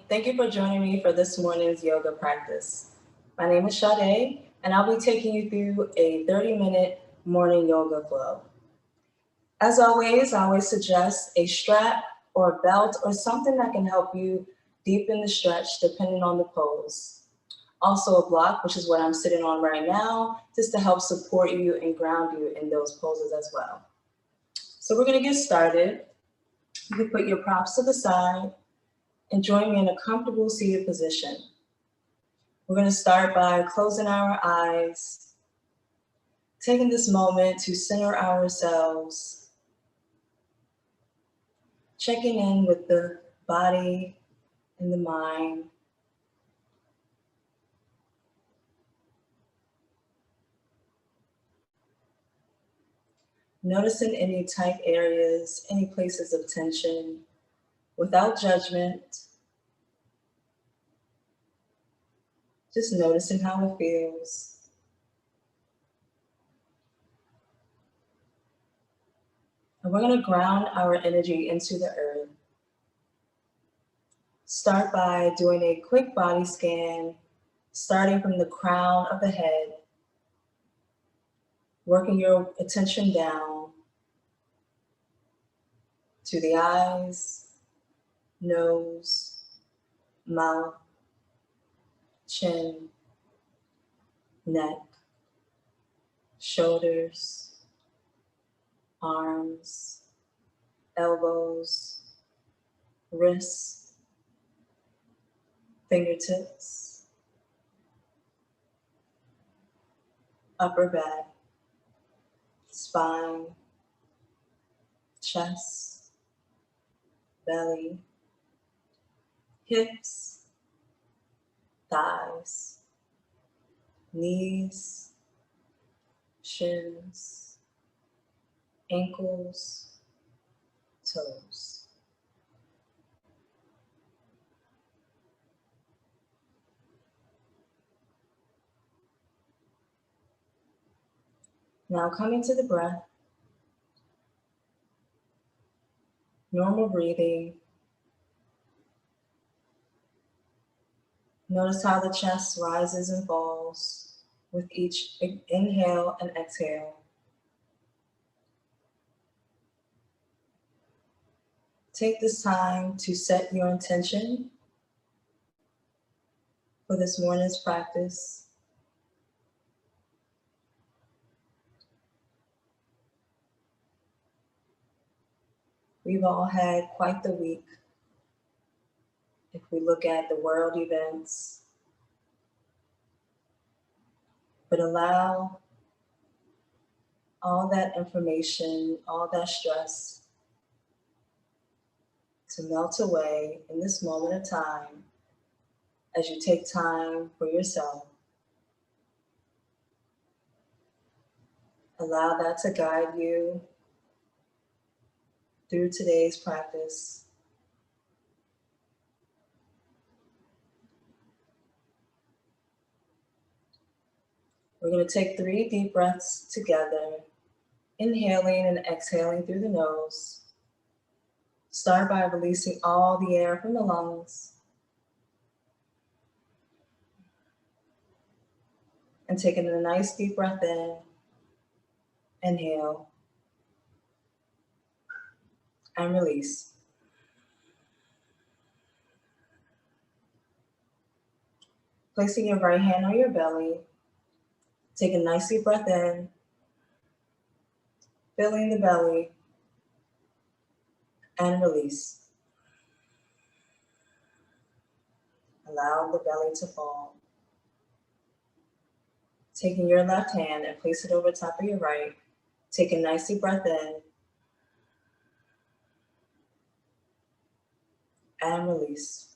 Thank you for joining me for this morning's yoga practice. My name is Sade, and I'll be taking you through a 30-minute morning yoga flow. As always, I always suggest a strap or a belt or something that can help you deepen the stretch depending on the pose. Also a block, which is what I'm sitting on right now, just to help support you and ground you in those poses as well. So we're gonna get started. You can put your props to the side and join me in a comfortable seated position. We're going to start by closing our eyes, taking this moment to center ourselves, checking in with the body and the mind. Noticing any tight areas, any places of tension, without judgment. Just noticing how it feels. And we're going to ground our energy into the earth. Start by doing a quick body scan, starting from the crown of the head, working your attention down to the eyes, nose, mouth, chin, neck, shoulders, arms, elbows, wrists, fingertips, upper back, spine, chest, belly, hips, thighs, knees, shins, ankles, toes. Now coming to the breath, normal breathing. Notice how the chest rises and falls with each inhale and exhale. Take this time to set your intention for this morning's practice. We've all had quite the week. If we look at the world events, but allow all that information, all that stress to melt away in this moment of time as you take time for yourself. Allow that to guide you through today's practice. We're going to take 3 deep breaths together, inhaling and exhaling through the nose. Start by releasing all the air from the lungs and taking a nice deep breath in. Inhale and release. Placing your right hand on your belly, take a nice deep breath in, filling the belly, and release. Allow the belly to fall. Taking your left hand and place it over top of your right, take a nice deep breath in, and release.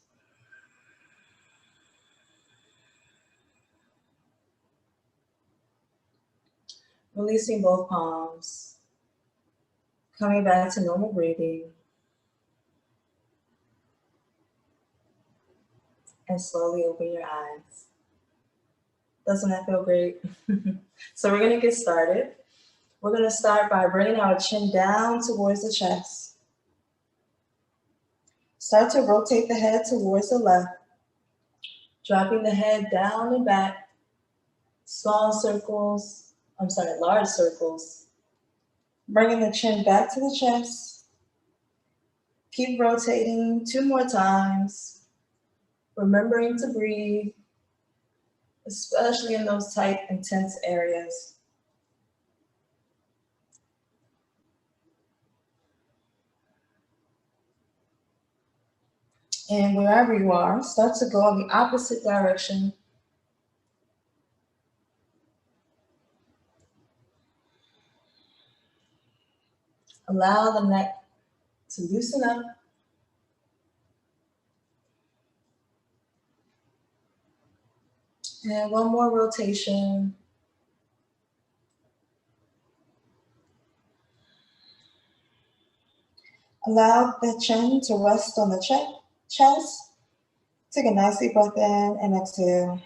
Releasing both palms. Coming back to normal breathing. And slowly open your eyes. Doesn't that feel great? So we're gonna get started. We're gonna start by bringing our chin down towards the chest. Start to rotate the head towards the left, dropping the head down and back, large circles. Bringing the chin back to the chest. Keep rotating 2 more times, remembering to breathe, especially in those tight, intense areas. And wherever you are, start to go in the opposite direction. Allow the neck to loosen up. And one more rotation. Allow the chin to rest on the chest. Take a nice deep breath in and exhale.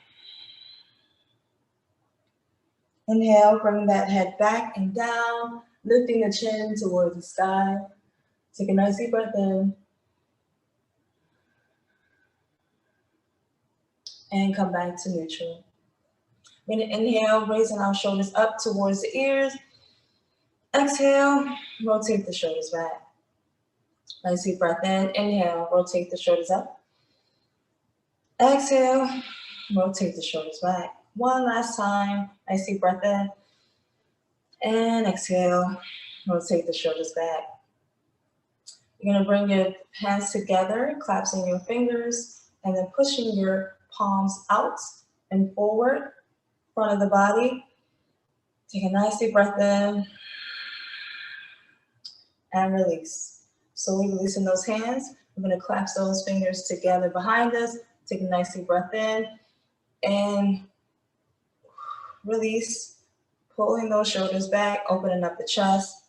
Inhale, bring that head back and down, lifting the chin towards the sky. Take a nice deep breath in. And come back to neutral. We're going to inhale, raising our shoulders up towards the ears. Exhale, rotate the shoulders back. Nice deep breath in. Inhale, rotate the shoulders up. Exhale, rotate the shoulders back. One last time. Nice deep breath in. And exhale, rotate the shoulders back. You're going to bring your hands together, collapsing your fingers, and then pushing your palms out and forward, front of the body. Take a nice deep breath in and release. Slowly releasing those hands. We're going to collapse those fingers together behind us. Take a nice deep breath in and release. Pulling those shoulders back, opening up the chest,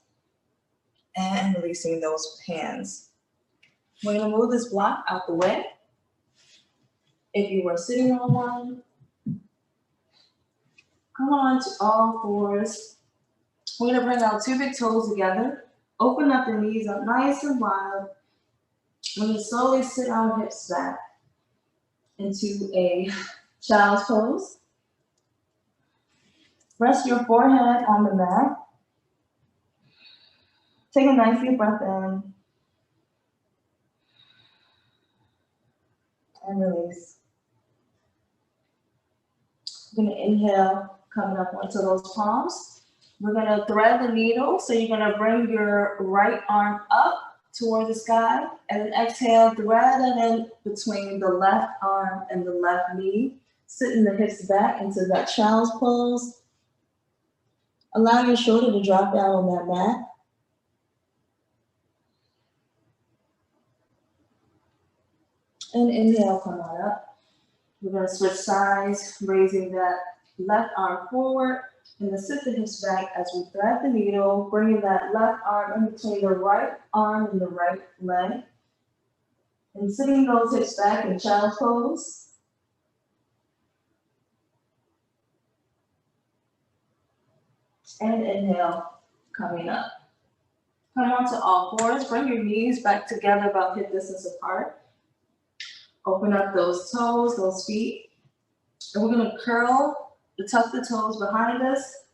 and releasing those hands. We're going to move this block out the way. If you were sitting on one, come on to all fours. We're going to bring our 2 big toes together. Open up the knees up nice and wide. We're going to slowly sit our hips back into a child's pose. Rest your forehead on the mat. Take a nice deep breath in. And release. We're going to inhale, coming up onto those palms. We're going to thread the needle. So you're going to bring your right arm up towards the sky. And then exhale, thread it in between the left arm and the left knee. Sitting the hips back into that child's pose. Allow your shoulder to drop down on that mat. And inhale, come on up. We're going to switch sides, raising that left arm forward, and then sit the hips back as we thread the needle, bringing that left arm in between the right arm and the right leg. And sitting those hips back in child's pose. And inhale, coming up. Come on to all fours, bring your knees back together about hip distance apart. Open up those toes, those feet. And we're going to tuck the toes behind us.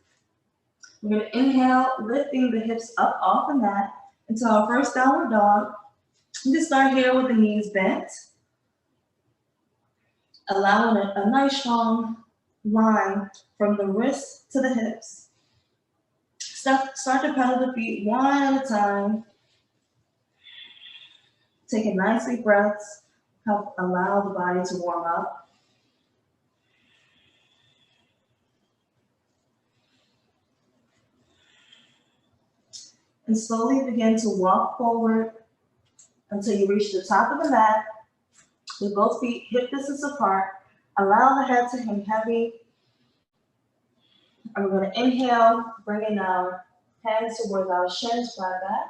We're going to inhale, lifting the hips up off the mat into our first downward dog. And just start here with the knees bent. Allowing a nice strong line from the wrists to the hips. Start to pedal the feet one at a time. Taking nice deep breaths. Help allow the body to warm up. And slowly begin to walk forward until you reach the top of the mat with both feet hip distance apart. Allow the head to hang heavy. And we're going to inhale, bringing our hands towards our shins, flat back.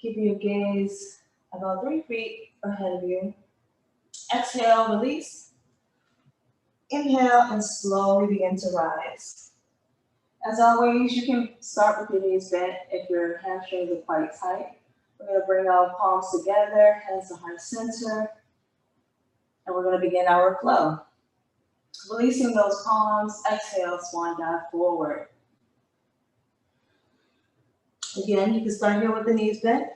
Keep your gaze about 3 feet ahead of you. Exhale, release. Inhale, and slowly begin to rise. As always, you can start with your knees bent if your hamstrings are quite tight. We're going to bring our palms together, hands to heart center, and we're going to begin our flow. Releasing those palms, exhale, swan dive forward. Again, you can start here with the knees bent.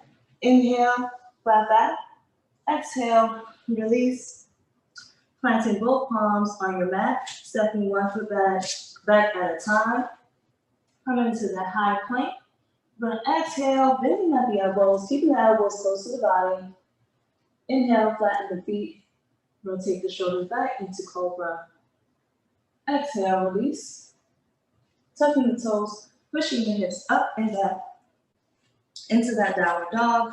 Inhale, flat back. Exhale, release. Planting both palms on your mat, stepping one foot back at a time. Come into that high plank. We're going to exhale, bending at the elbows, keeping the elbows close to the body. Inhale, flatten the feet. Rotate the shoulders back into cobra. Exhale, release. Tucking the toes, pushing the hips up and back into that downward dog.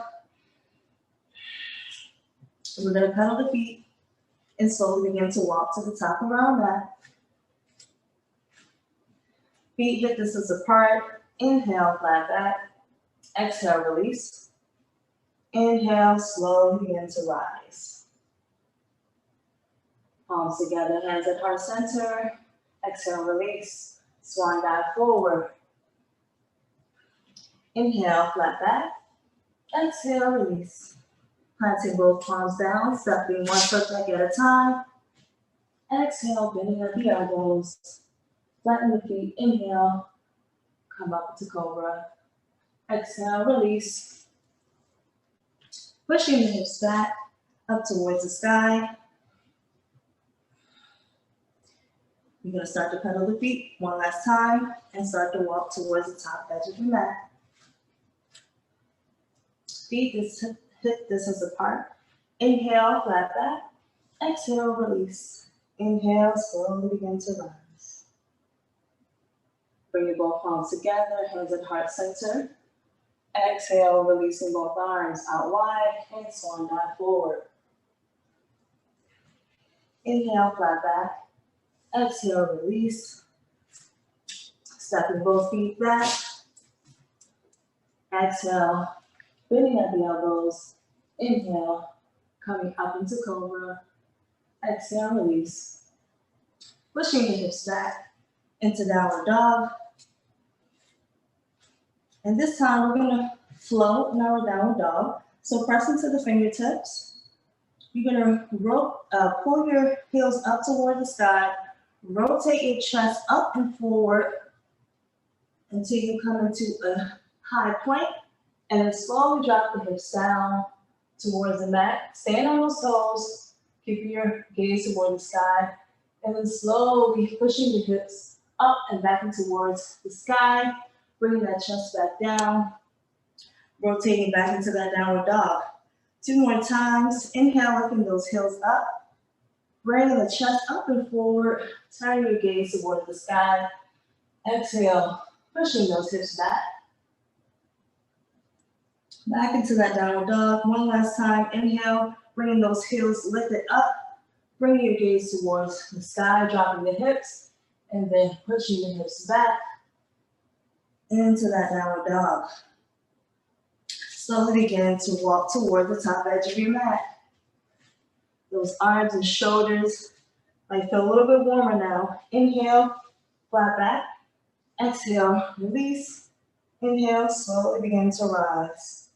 We're going to pedal the feet and slowly begin to walk to the top of our mat. Feet hip distance apart. Inhale, flat back. Exhale, release. Inhale, slowly begin to rise. Palms together, hands at heart center. Exhale, release. Swan dive forward. Inhale, flat back. Exhale, release. Planting both palms down, stepping one foot back at a time. Exhale, bending at the elbows. Flatten the feet. Inhale, come up to cobra. Exhale, release. Pushing the hips back up towards the sky. You're going to start to pedal the feet one last time and start to walk towards the top edge of your mat. Feet hip distance apart. Inhale, flat back. Exhale, release. Inhale, slowly begin to rise. Bring your both palms together, hands at heart center. Exhale, releasing both arms out wide and swan dive forward. Inhale, flat back. Exhale, release. Stepping both feet back. Exhale, bending at the elbows. Inhale, coming up into cobra. Exhale, release. Pushing the hips back into downward dog. And this time we're going to float in our downward dog. So press into the fingertips. You're going to pull your heels up toward the sky. Rotate your chest up and forward until you come into a high plank. And then slowly drop the hips down towards the mat. Stand on those toes. Keep your gaze toward the sky. And then slowly pushing the hips up and back and towards the sky. Bringing that chest back down. Rotating back into that downward dog. 2 more times. Inhale, lifting those heels up. Bringing the chest up and forward. Turn your gaze toward the sky. Exhale, pushing those hips back. Back into that downward dog. One last time. Inhale, bringing those heels lifted up. Bringing your gaze towards the sky, dropping the hips, and then pushing the hips back into that downward dog. Slowly begin to walk toward the top edge of your mat. Those arms and shoulders might feel a little bit warmer now. Inhale, flat back. Exhale, release. Inhale, slowly begin to rise.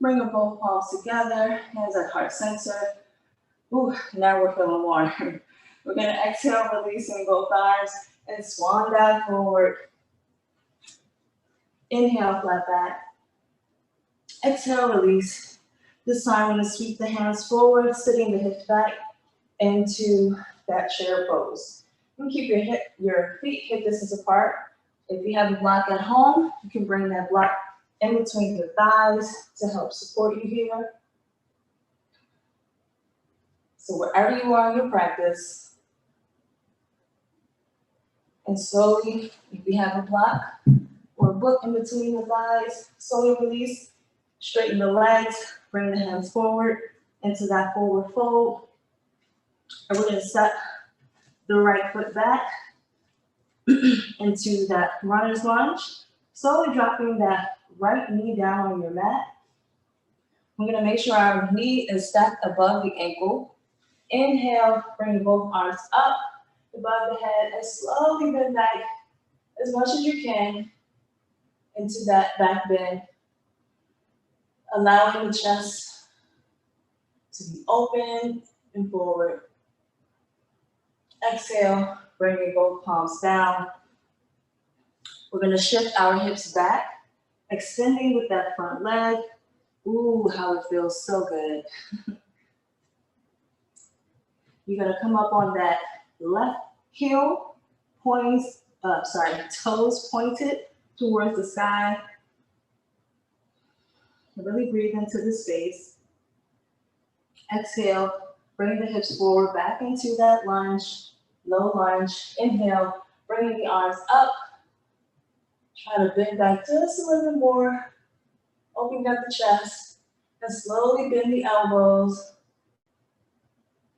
Bring your both palms together, hands at heart center. Ooh, now we're feeling warm. We're going to exhale, releasing both arms and swan dive forward. Inhale, flat back. Exhale, release. This time we're going to sweep the hands forward, sitting the hips back into that chair pose. You can keep your feet hip distance apart. If you have a block at home, you can bring that block in between your thighs to help support you here. So wherever you are in your practice, and slowly, if you have a block or a book in between the thighs, slowly release, straighten the legs, bring the hands forward into that forward fold. And we're going to step the right foot back into that runner's lunge, slowly dropping that right knee down on your mat. We're going to make sure our knee is stacked above the ankle. Inhale, bring both arms up above the head and slowly bend back as much as you can into that back bend. allowing the chest to be open and forward. Exhale, bringing both palms down. We're going to shift our hips back, extending with that front leg. Ooh, how it feels so good. You're going to come up on that left heel, toes pointed towards the sky. Really breathe into the space. Exhale, bring the hips forward back into that lunge, low lunge. Inhale, bringing the arms up. Try to bend back just a little bit more. Opening up the chest and slowly bend the elbows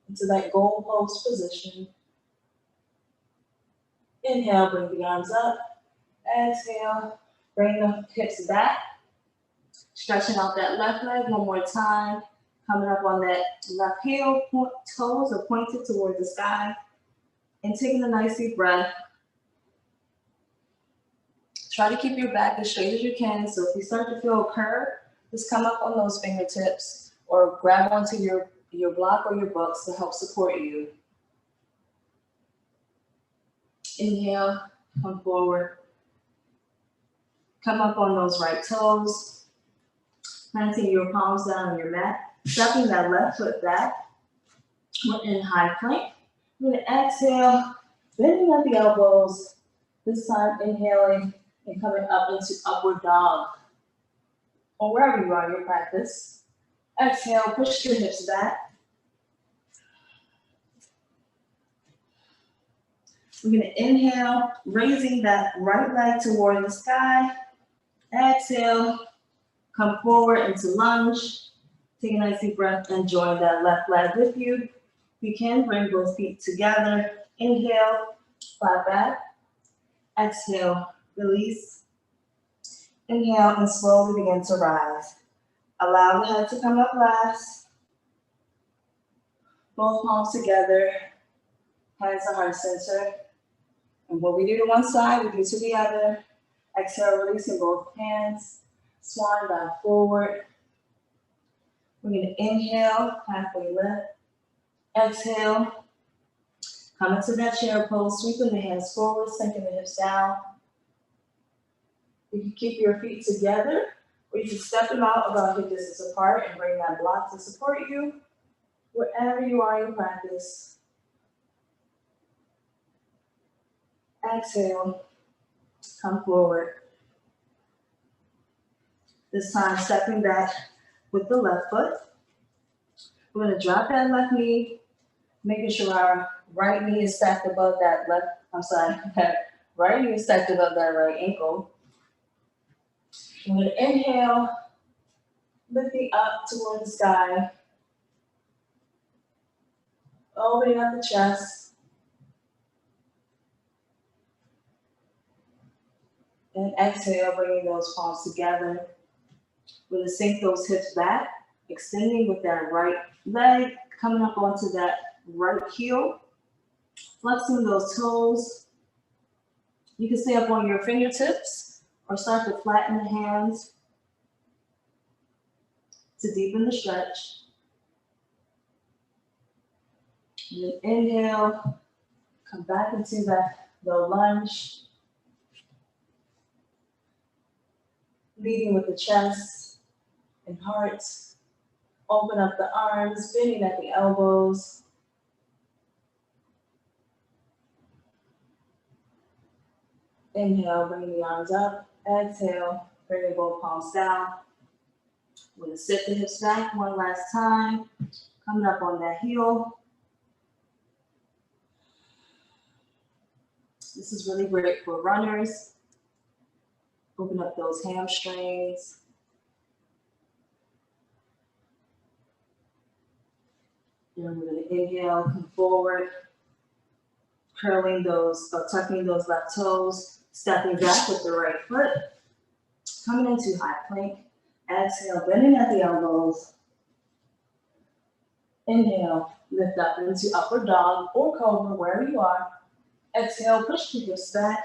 into that goalpost position. Inhale, bring the arms up. Exhale, bring the hips back. Stretching out that left leg one more time. Coming up on that left heel, toes are pointed towards the sky. And taking a nice deep breath. Try to keep your back as straight as you can. So if you start to feel a curve, just come up on those fingertips or grab onto your block or your books to help support you. Inhale, come forward. Come up on those right toes. Planting your palms down on your mat. Stepping that left foot back. We're in high plank. We're going to exhale, bending at the elbows. This time inhaling and coming up into upward dog. Or wherever you are in your practice. Exhale, push your hips back. We're going to inhale, raising that right leg toward the sky. Exhale, come forward into lunge. Take a nice deep breath and join that left leg with you. You can bring both feet together. Inhale, flat back. Exhale, release. Inhale and slowly begin to rise. Allow the head to come up last. Both palms together. Hands to heart center. And what we do to one side, we do to the other. Exhale, releasing both hands. Swan dive forward. We're going to inhale, halfway lift. Exhale. Come into that chair pose, sweeping the hands forward, sinking the hips down. You can keep your feet together, or you can step them out about hip distance apart and bring that block to support you wherever you are in practice. Exhale, come forward. This time, stepping back with the left foot. We're going to drop that left knee, making sure our right knee is stacked above that right knee is stacked above that right ankle. We're going to inhale, lifting up toward the sky, opening up the chest, and exhale, bringing those palms together. We're going to sink those hips back, extending with that right leg, coming up onto that right heel, flexing those toes. You can stay up on your fingertips or start to flatten the hands to deepen the stretch. And then inhale, come back into that low lunge. Leading with the chest and heart. Open up the arms, bending at the elbows. Inhale, bringing the arms up. Exhale, bringing both palms down. We're going to sit the hips back one last time. Coming up on that heel. This is really great for runners. Open up those hamstrings. And we're going to inhale, come forward, curling those, tucking those left toes, stepping back with the right foot, coming into high plank. Exhale, bending at the elbows. Inhale, lift up into upward dog or cobra, wherever you are. Exhale, push the hips back.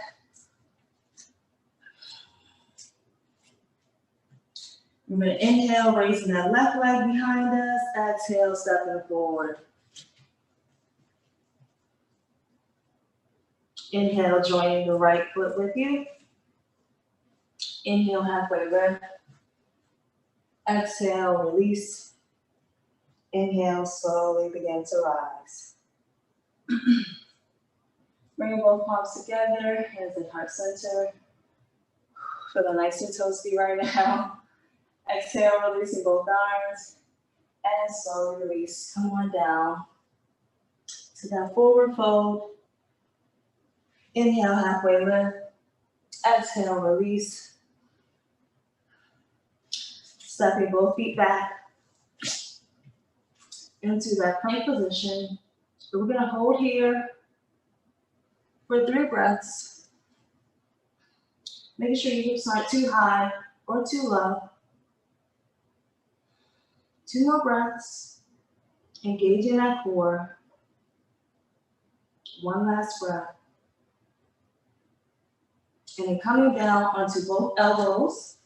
We're going to inhale, raising that left leg behind us. Exhale, stepping forward. Inhale, joining the right foot with you. Inhale, halfway lift. Exhale, release. Inhale, slowly begin to rise. Bring both palms together, hands in heart center. Feeling nice and toasty right now. Exhale, releasing both arms. And slowly release. Come on down to that forward fold. Inhale, halfway lift. Exhale, release. Stepping both feet back into that plank position. We're going to hold here for 3 breaths. Making sure your hips aren't too high or too low. 2 more breaths. Engaging that core. 1 last breath. And then coming down onto both elbows.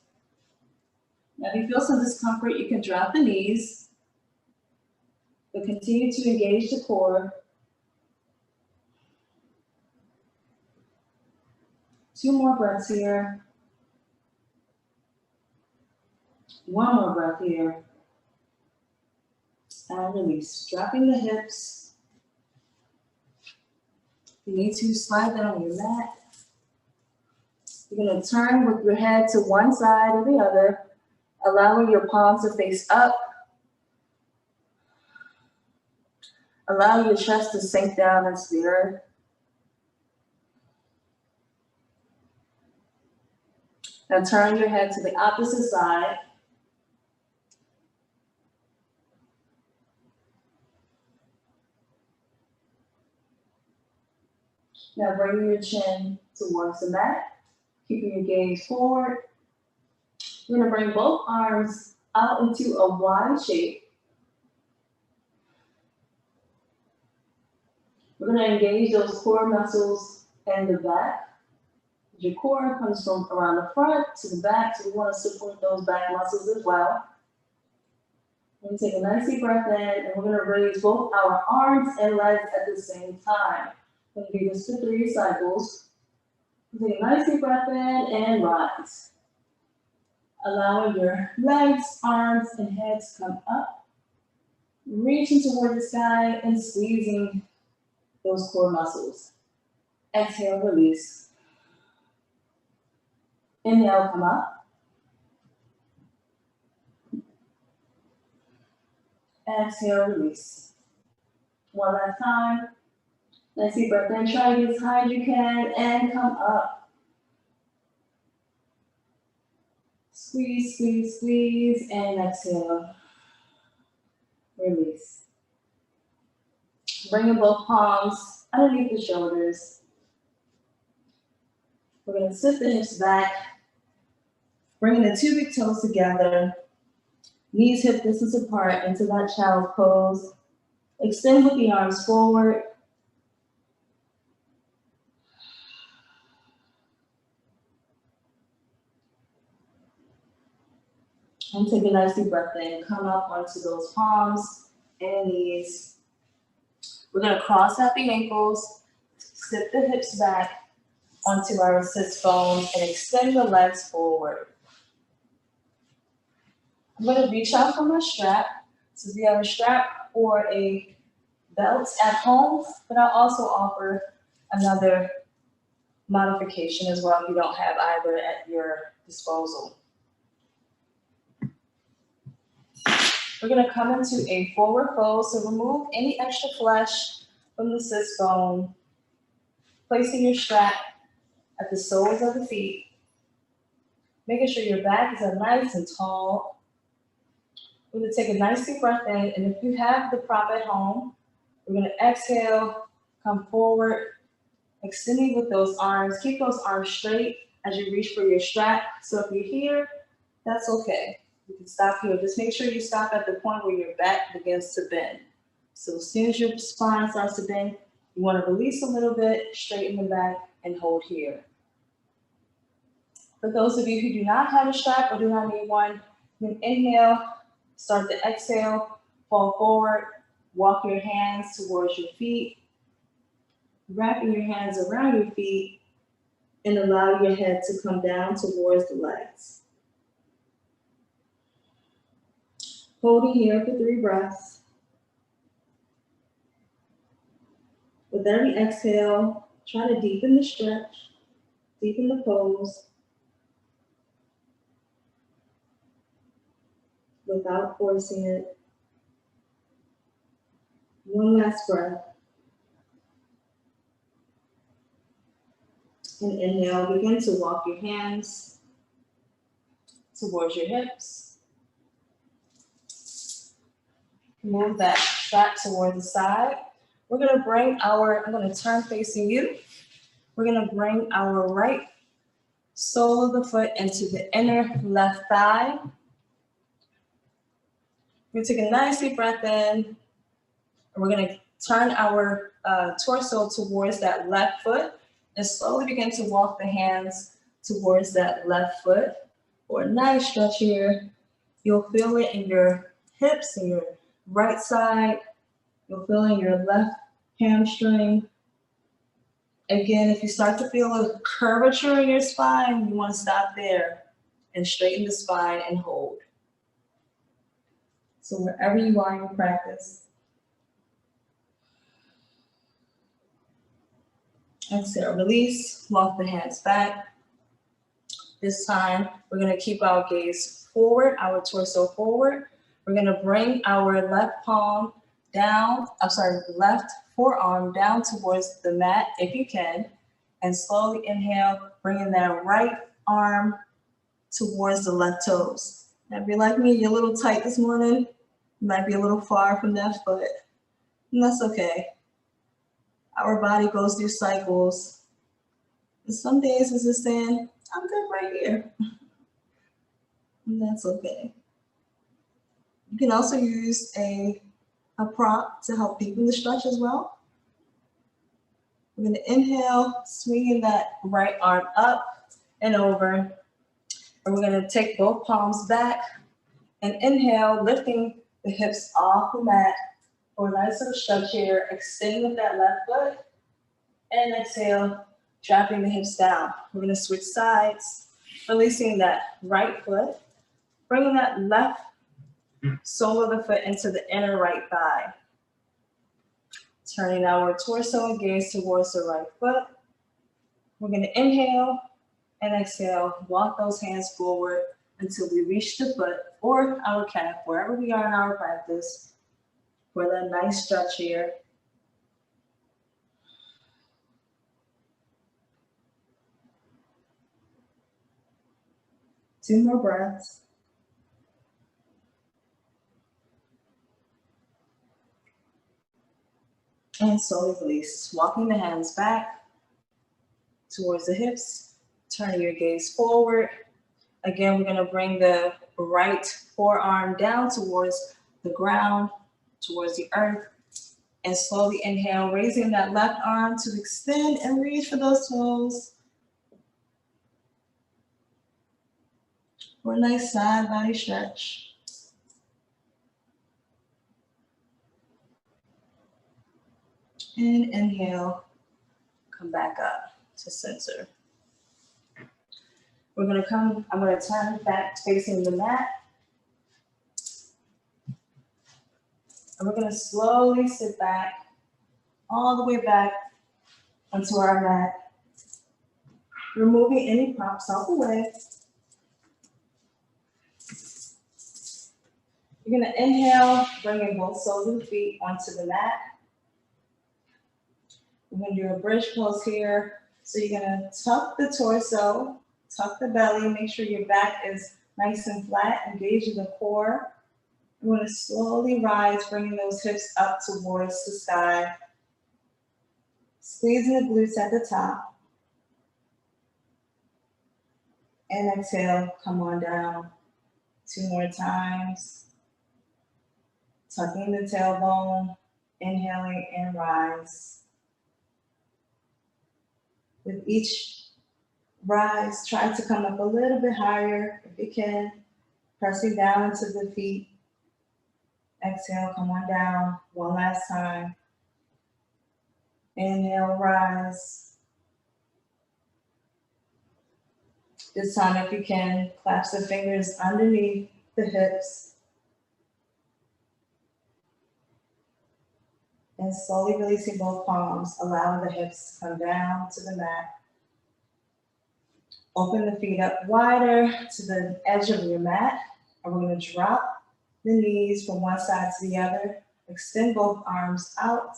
Now, if you feel some discomfort, you can drop the knees, but continue to engage the core. 2 more breaths here. 1 more breath here. And release. Dropping the hips. You need to slide that on your mat. You're going to turn with your head to one side or the other, allowing your palms to face up. Allow your chest to sink down into the earth. Now turn your head to the opposite side. Now bring your chin towards the mat, keeping your gaze forward. We're going to bring both arms out into a Y shape. We're going to engage those core muscles in the back. Your core comes from around the front to the back, so we want to support those back muscles as well. We're going to take a nice deep breath in, and we're going to raise both our arms and legs at the same time. We're going to do this for 3 cycles. Take a nice deep breath in and rise. Allowing your legs, arms, and head to come up. Reaching toward the sky and squeezing those core muscles. Exhale, release. Inhale, come up. Exhale, release. 1 last time. Nice deep breath in. Try to get as high as you can and come up. Squeeze, squeeze, squeeze, and exhale. Release. Bringing both palms underneath the shoulders. We're going to sit the hips back. Bringing the 2 big toes together. Knees hip distance apart into that child's pose. Extend with the arms forward. And take a nice deep breath in. Come up onto those palms and knees. We're going to cross out the ankles, sit the hips back onto our sit bones, and extend the legs forward. I'm going to reach out for my strap. So if you have a strap or a belt at home, but I'll also offer another modification as well if you don't have either at your disposal. We're going to come into a forward fold, so remove any extra flesh from the sit bone, placing your strap at the soles of the feet, making sure your back is nice and tall. We're going to take a nice deep breath in, and if you have the prop at home, we're going to exhale, come forward, extending with those arms. Keep those arms straight as you reach for your strap. So if you're here, that's okay. You can stop here. Just make sure you stop at the point where your back begins to bend. So as soon as your spine starts to bend, you want to release a little bit, straighten the back, and hold here. For those of you who do not have a strap or do not need one, Then inhale, start the exhale, fall forward, walk your hands towards your feet, wrapping your hands around your feet, and allow your head to come down towards the legs. Holding here for 3 breaths. With every exhale, try to deepen the stretch, deepen the pose, without forcing it. One last breath. And inhale, begin to walk your hands towards your hips. Move that back toward the side. We're gonna bring I'm gonna turn facing you. We're gonna bring our right sole of the foot into the inner left thigh. We're gonna take a nice deep breath in. And we're gonna turn our torso towards that left foot and slowly begin to walk the hands towards that left foot. For a nice stretch here. You'll feel it in your hips and your right side. You'll feel it in your left hamstring. Again, if you start to feel a curvature in your spine, you want to stop there and straighten the spine and hold. So wherever you are in your practice, exhale, release, walk the hands back. This time, we're gonna keep our gaze forward, our torso forward. We're gonna bring our left left forearm down towards the mat if you can, and slowly inhale, bringing that right arm towards the left toes. Now, if you're like me, you're a little tight this morning, you might be a little far from that foot, and that's okay. Our body goes through cycles. And some days it's just saying, I'm good right here. And that's okay. You can also use a prop to help deepen the stretch as well. We're gonna inhale, swinging that right arm up and over. And we're gonna take both palms back and inhale, lifting the hips off the mat for a nice little stretch here, extending with that left foot, and exhale, dropping the hips down. We're gonna switch sides, releasing that right foot, bringing that left sole of the foot into the inner right thigh. Turning our torso and gaze towards the right foot. We're gonna inhale and exhale, walk those hands forward until we reach the foot or our calf, wherever we are in our practice, for that nice stretch here. Two more breaths. And slowly release, walking the hands back towards the hips, turning your gaze forward. Again, we're gonna bring the right forearm down towards the ground, towards the earth, and slowly inhale, raising that left arm to extend and reach for those toes. For a nice side body stretch. And inhale, come back up to center. I'm gonna turn back facing the mat. And we're gonna slowly sit back, all the way back onto our mat. Removing any props out the way. You're gonna inhale, bringing both soles of the feet onto the mat. We're gonna do a bridge pose here. So you're gonna tuck the torso, tuck the belly, make sure your back is nice and flat, engaging the core. We're gonna slowly rise, bringing those hips up towards the sky. Squeezing the glutes at the top. And exhale, come on down. 2 more times. Tucking the tailbone, inhaling and rise. With each rise, try to come up a little bit higher if you can. Pressing down into the feet. Exhale, come on down. One last time. Inhale, rise. This time, if you can, clasp the fingers underneath the hips. And slowly releasing both palms, allowing the hips to come down to the mat. Open the feet up wider to the edge of your mat. And we're going to drop the knees from one side to the other. Extend both arms out.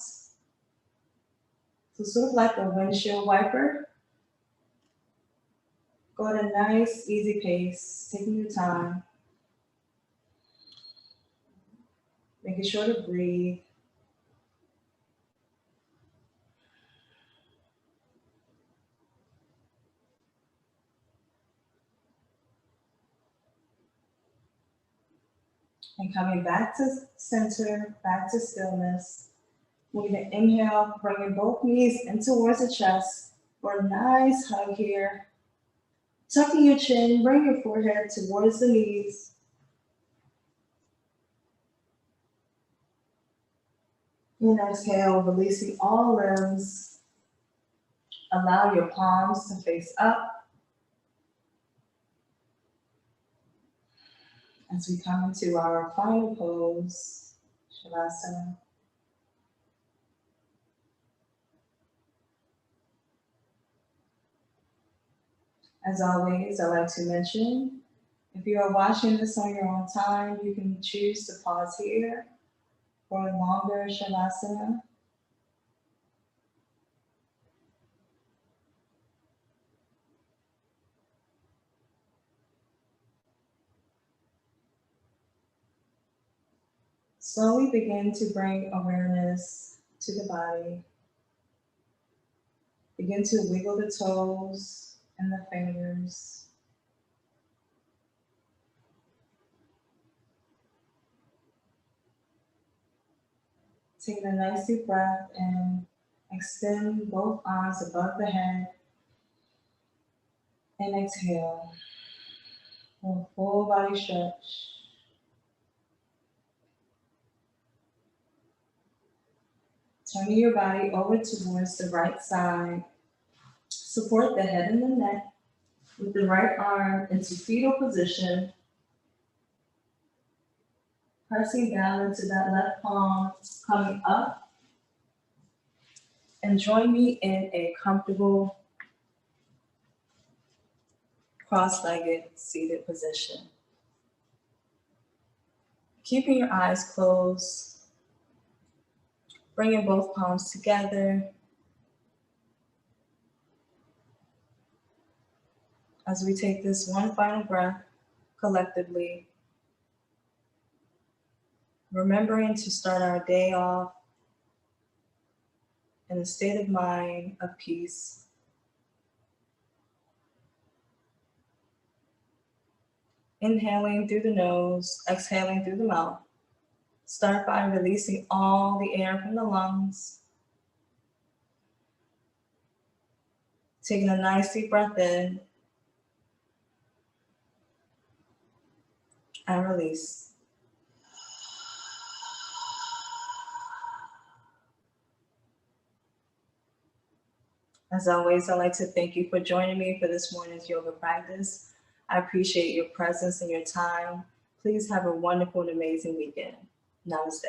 So sort of like a windshield wiper. Go at a nice, easy pace, taking your time. Making sure to breathe. And coming back to center, back to stillness. We're going to inhale, bringing both knees in towards the chest for a nice hug here. Tucking your chin, bring your forehead towards the knees. And exhale, releasing all limbs. Allow your palms to face up. As we come into our final pose, Shavasana. As always, I like to mention, if you are watching this on your own time, you can choose to pause here for a longer Shavasana. Slowly begin to bring awareness to the body. Begin to wiggle the toes and the fingers. Take a nice deep breath and extend both arms above the head. And exhale for a full body stretch. Turning your body over towards the right side. Support the head and the neck with the right arm into fetal position. Pressing down into that left palm, coming up. And join me in a comfortable cross-legged seated position. Keeping your eyes closed, bringing both palms together. As we take this one final breath collectively, remembering to start our day off in a state of mind of peace. Inhaling through the nose, exhaling through the mouth. Start by releasing all the air from the lungs. Taking a nice deep breath in and release. As always, I'd like to thank you for joining me for this morning's yoga practice. I appreciate your presence and your time. Please have a wonderful and amazing weekend. Namaste.